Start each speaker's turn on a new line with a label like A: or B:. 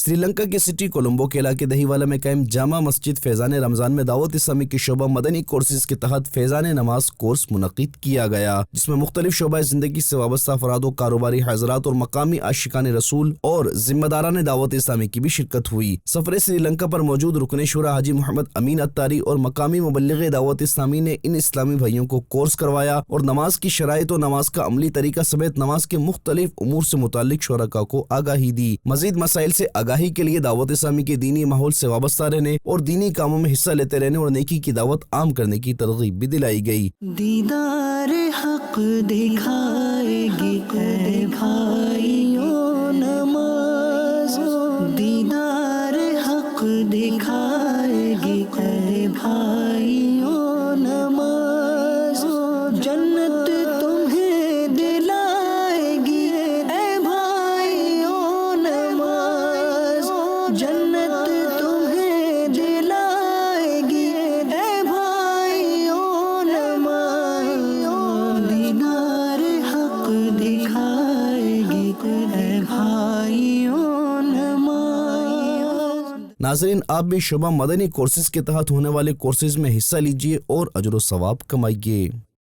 A: سری لنکا کے سٹی کولمبو کے علاقے دہیوالا میں قائم جامع مسجد فیضان رمضان میں دعوت اسلامی کے شعبہ مدنی کورسز کے تحت فیضان نماز کورس منعقد کیا گیا، جس میں مختلف شعبہ زندگی سے وابستہ افراد و کاروباری حضرات اور مقامی عاشقان رسول اور ذمہ داران دعوت اسلامی کی بھی شرکت ہوئی۔ سفر سری لنکا پر موجود رکن شورا حاجی محمد امین اتاری اور مقامی مبلغ دعوت اسلامی نے ان اسلامی بھائیوں کو کورس کروایا اور نماز کی شرائط و نماز کا عملی طریقہ سمیت نماز کے مختلف امور سے متعلق شرکاء کو آگاہی دی۔ مزید مسائل سے آگاہی کے لیے دعوت اسلامی کے دینی ماحول سے وابستہ رہنے اور دینی کاموں میں حصہ لیتے رہنے اور نیکی کی دعوت عام کرنے کی ترغیب بھی دلائی گئی۔
B: دیدار حق دکھائے گی اے بھائیوں نماز، دیدار حق دکھائے گی اے بھائیوں نماز، جنت تمہیں دلائے گی اے بھائیوں نماز، جنت تمہیں دلائے گی اے بھائیوں نماز، دیدار حق دکھائے گی اے بھائیوں نماز۔
A: ناظرین، آپ بھی شعبہ مدنی کورسز کے تحت ہونے والے کورسز میں حصہ لیجیے اور اجر و ثواب کمائیے۔